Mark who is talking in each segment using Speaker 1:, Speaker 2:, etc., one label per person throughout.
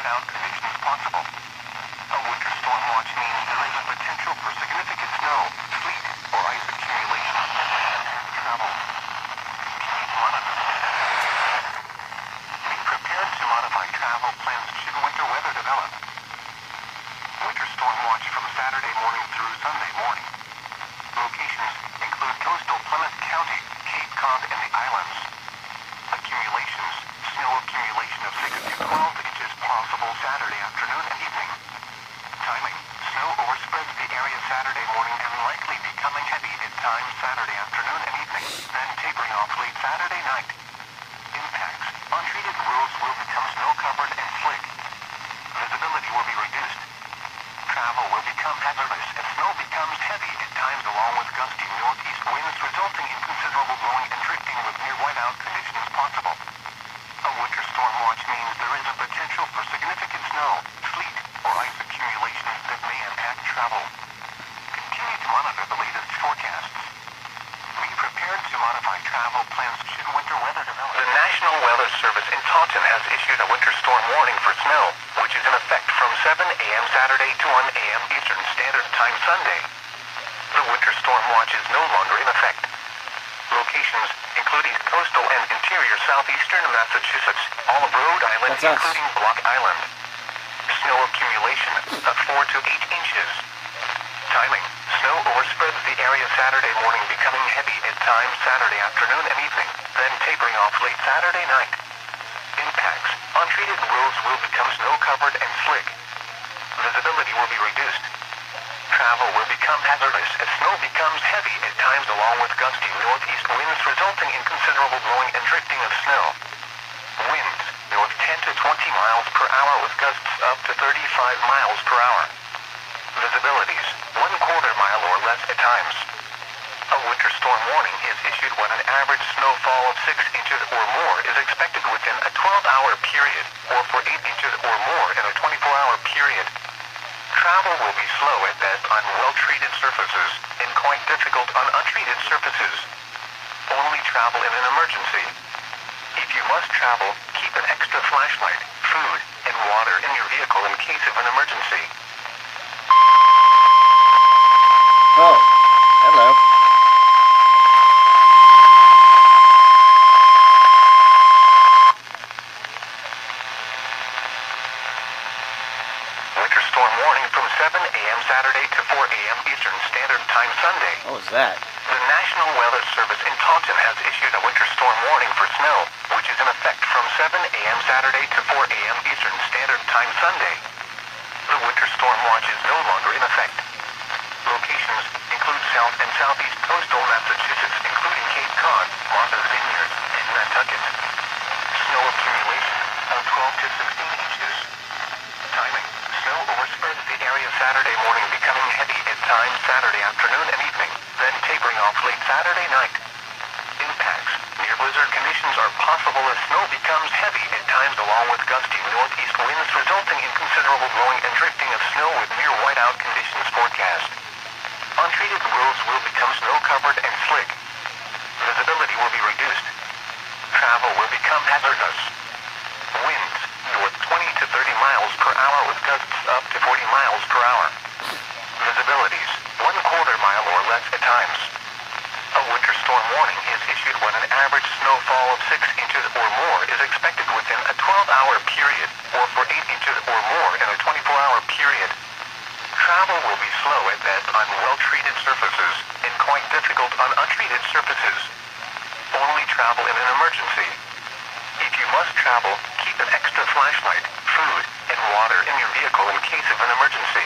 Speaker 1: whiteout conditions possible. A winter storm watch means there is a potential for significant snow, sleet, or ice accumulation that may impact travel. Continue to monitor the latest. Be prepared to modify travel plans should winter weather develop. Winter storm watch from Saturday morning through Sunday morning. Locations include coastal Plymouth County, Cape Cod, and the islands. Accumulations, snow accumulation of 6 to 12 inches possible Saturday afternoon and evening. Timing, snow overspreads the area Saturday morning and likely becoming heavy at times Saturday afternoon and evening, then tapering off late Saturday night. Impacts, untreated roads will become snow-covered and slick. Visibility will be reduced. Travel will become hazardous as snow becomes heavy at times along with gusty northeast winds resulting in considerable blowing and drifting with near whiteout conditions possible. A winter storm watch means there is a potential for significant snow, sleet, or ice accumulations that may impact travel. Continue to monitor the latest forecasts. Be prepared to modify travel plans should winter weather develop. The National Weather Service in Taunton has issued a winter storm warning for snow, which is in effect from 7 a.m. Saturday to 1 a.m. Eastern Standard Time Sunday. The winter storm watch is no longer in effect. Locations including coastal and interior southeastern Massachusetts, all of Rhode Island including Block Island. Snow accumulation of 4 to 8 inches. Timing, snow overspreads the area Saturday morning becoming heavy at times Saturday afternoon and evening, then tapering off late Saturday night. Impacts, untreated roads will become snow-covered and slick. Visibility will be reduced. Travel will become hazardous as snow becomes heavy at times along with gusty northeast winds resulting in considerable blowing and drifting of snow. Winds, north 10 to 20 miles per hour with gusts up to 35 miles per hour. Visibilities, 1/4 mile or less at times. A winter storm warning is issued when an average snowfall of 6 inches or more is expected within a 12-hour period, or for 8 inches or more in a 24-hour period. Travel will be slow at best on well-treated surfaces, and quite difficult on untreated surfaces. Only travel in an emergency. If you must travel, keep an extra flashlight, food, and water in your vehicle in case of an emergency.
Speaker 2: Oh, hello.
Speaker 1: Winter storm warning from 7 a.m. Saturday to 4 a.m. Eastern Standard Time Sunday.
Speaker 2: What was that?
Speaker 1: The National Weather Service in Taunton has issued a winter storm warning for snow, which is in effect from 7 a.m. Saturday to 4 a.m. Eastern Standard Time Sunday. The winter storm watch is no longer in effect. Locations include south and southeast coastal Massachusetts, including Cape Cod, Martha's Vineyard, and Nantucket. Snow accumulation of 12 to 16 inches. Timing, snow overspreads the area Saturday morning becoming heavy at times Saturday afternoon and evening, then tapering off late Saturday night. Impacts, near blizzard conditions are possible as snow becomes heavy at times along with gusty northeast winds resulting in considerable blowing and drifting of snow with near whiteout conditions forecast. Untreated roads will become snow-covered and slick. Visibility will be reduced. Travel will become hazardous. Winds, north 20 to 30 miles per hour with gusts up to 40 miles per hour. Visibilities, 1/4 mile or less at times. A winter storm warning is issued when an average snowfall of 6 inches or more is expected within a 12-hour period, or for 8 inches or more in a 24-hour period. Travel will be slow at best on well-treated surfaces, and quite difficult on untreated surfaces. Only travel in an emergency. If you must travel, keep an extra flashlight, food, and water in your vehicle in case of an emergency.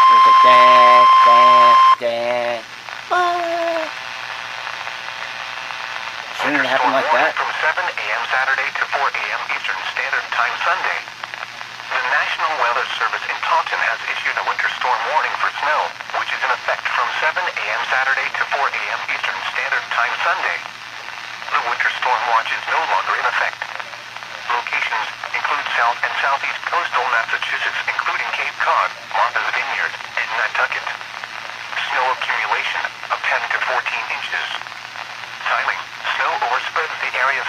Speaker 2: There's a dad. Shouldn't it happen like that?
Speaker 1: From 7 a.m. Saturday to 4 a.m. Eastern Standard Time Sunday. The National Weather Service in Taunton has issued a winter storm warning for snow, which is in effect from 7 a.m. Saturday to 4 a.m. Eastern Standard Time Sunday. The winter storm watch is no longer in effect. Locations include south and southeast coastal Massachusetts, including Cape Cod, Martha's Vineyard, and Nantucket. Snow accumulation of 10 to 14 inches.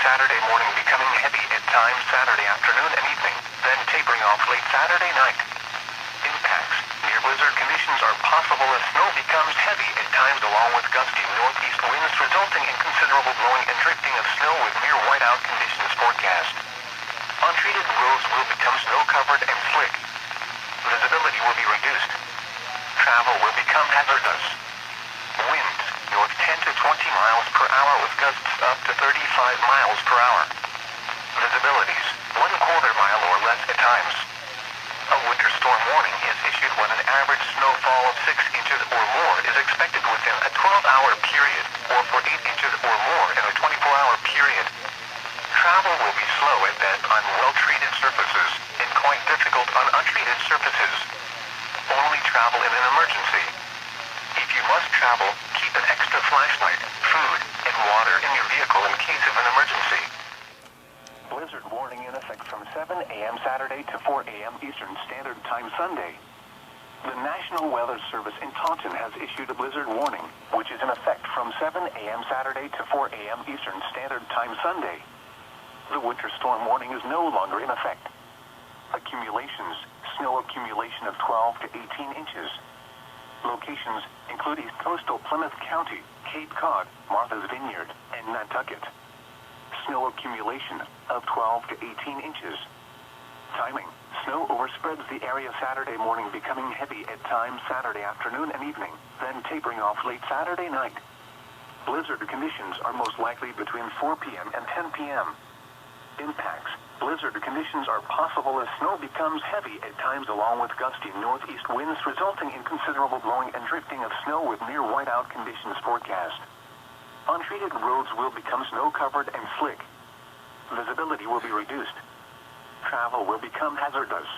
Speaker 1: Saturday morning becoming heavy at times Saturday afternoon and evening, then tapering off late Saturday night. Impacts. Near blizzard conditions are possible as snow becomes heavy at times along with gusty northeast winds resulting in considerable blowing and drifting of snow with near whiteout conditions forecast. Untreated roads will become snow-covered and slick. Visibility will be reduced. Travel will become hazardous. Winds, north 10 to 20 miles per hour with gusts up to 35 miles per hour. Visibilities, 1/4 mile or less at times. A winter storm warning is issued when an average snowfall of 6 inches or more is expected within a 12-hour period, or for 8 inches or more in a 24-hour period. Travel will be slow at best on well-treated surfaces, and quite difficult on untreated surfaces. Only travel in an emergency. If you must travel, keep an extra flashlight, food, and water in your vehicle in case of an emergency. Blizzard warning in effect from 7 a.m. Saturday to 4 a.m. Eastern Standard Time Sunday. The National Weather Service in Taunton has issued a blizzard warning, which is in effect from 7 a.m. Saturday to 4 a.m. Eastern Standard Time Sunday. The winter storm warning is no longer in effect. Accumulations, snow accumulation of 12 to 18 inches. Locations include East Coastal Plymouth County, Cape Cod, Martha's Vineyard, and Nantucket. Snow accumulation of 12 to 18 inches. Timing, snow overspreads the area Saturday morning becoming heavy at times Saturday afternoon and evening, then tapering off late Saturday night. Blizzard conditions are most likely between 4 p.m. and 10 p.m. Impacts. Blizzard conditions are possible as snow becomes heavy at times along with gusty northeast winds resulting in considerable blowing and drifting of snow with near whiteout conditions forecast. Untreated roads will become snow-covered and slick. Visibility will be reduced. Travel will become hazardous.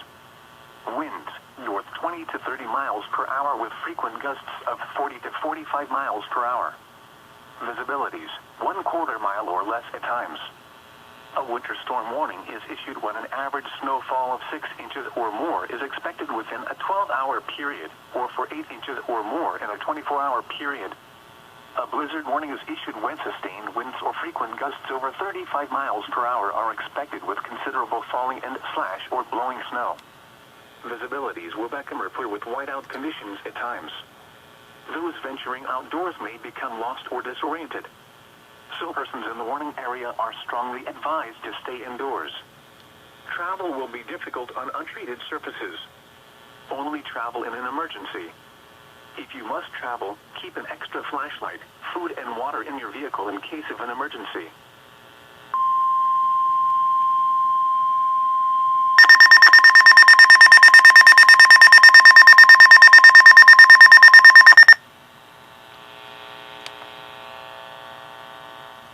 Speaker 1: Winds, north 20 to 30 miles per hour with frequent gusts of 40 to 45 miles per hour. Visibilities, 1/4 mile or less at times. A winter storm warning is issued when an average snowfall of 6 inches or more is expected within a 12-hour period, or for 8 inches or more in a 24-hour period. A blizzard warning is issued when sustained winds or frequent gusts over 35 miles per hour are expected with considerable falling and slash or blowing snow. Visibilities will become replete with whiteout conditions at times. Those venturing outdoors may become lost or disoriented. So persons in the warning area are strongly advised to stay indoors. Travel will be difficult on untreated surfaces. Only travel in an emergency. If you must travel, keep an extra flashlight, food and water in your vehicle in case of an emergency.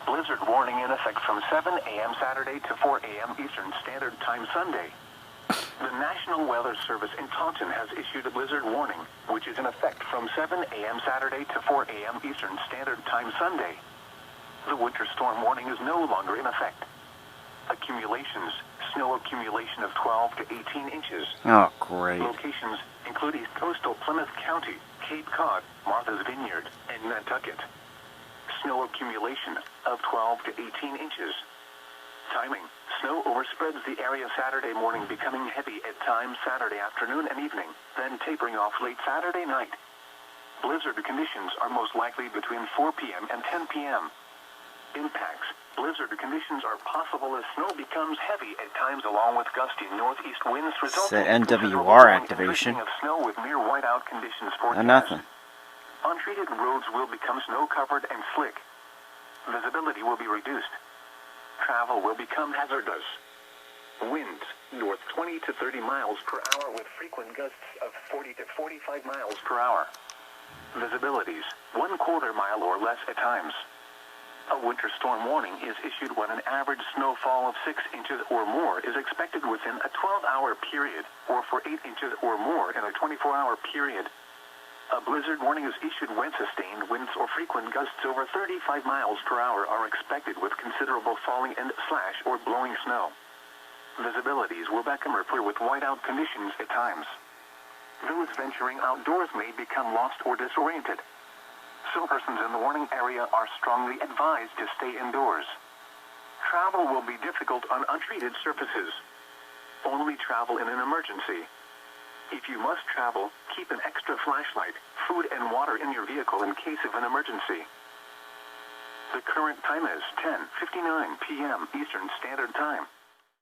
Speaker 1: Blizzard warning in effect from 7 a.m. Saturday to 4 a.m. Eastern Standard Time Sunday. The National Weather Service in Taunton has issued a blizzard warning, which is in effect from 7 a.m. Saturday to 4 a.m. Eastern Standard Time Sunday. The winter storm warning is no longer in effect. Accumulations, snow accumulation of 12 to 18 inches.
Speaker 2: Oh, great.
Speaker 1: Locations include East Coastal Plymouth County, Cape Cod, Martha's Vineyard, and Nantucket. Snow accumulation of 12 to 18 inches. Timing, snow overspreads the area Saturday morning becoming heavy at times Saturday afternoon and evening, then tapering off late Saturday night. Blizzard conditions are most likely between 4 p.m. and 10 p.m. Impacts, blizzard conditions are possible as snow becomes heavy at times along with gusty northeast winds resulting in
Speaker 2: NWR activation.
Speaker 1: of snow with near whiteout conditions forecast.
Speaker 2: Nothing.
Speaker 1: Untreated roads will become snow-covered and slick. Visibility will be reduced. Travel will become hazardous. Winds, north 20 to 30 miles per hour with frequent gusts of 40 to 45 miles per hour. Visibilities, 1/4 mile or less at times. A winter storm warning is issued when an average snowfall of 6 inches or more is expected within a 12-hour period, or for 8 inches or more in a 24-hour period. A blizzard warning is issued when sustained winds or frequent gusts over 35 miles per hour are expected with considerable falling and slash or blowing snow. Visibilities will become replete with whiteout conditions at times. Those venturing outdoors may become lost or disoriented. So persons in the warning area are strongly advised to stay indoors. Travel will be difficult on untreated surfaces. Only travel in an emergency. If you must travel, keep an extra flashlight, food and water in your vehicle in case of an emergency. The current time is 10:59 p.m. Eastern Standard Time.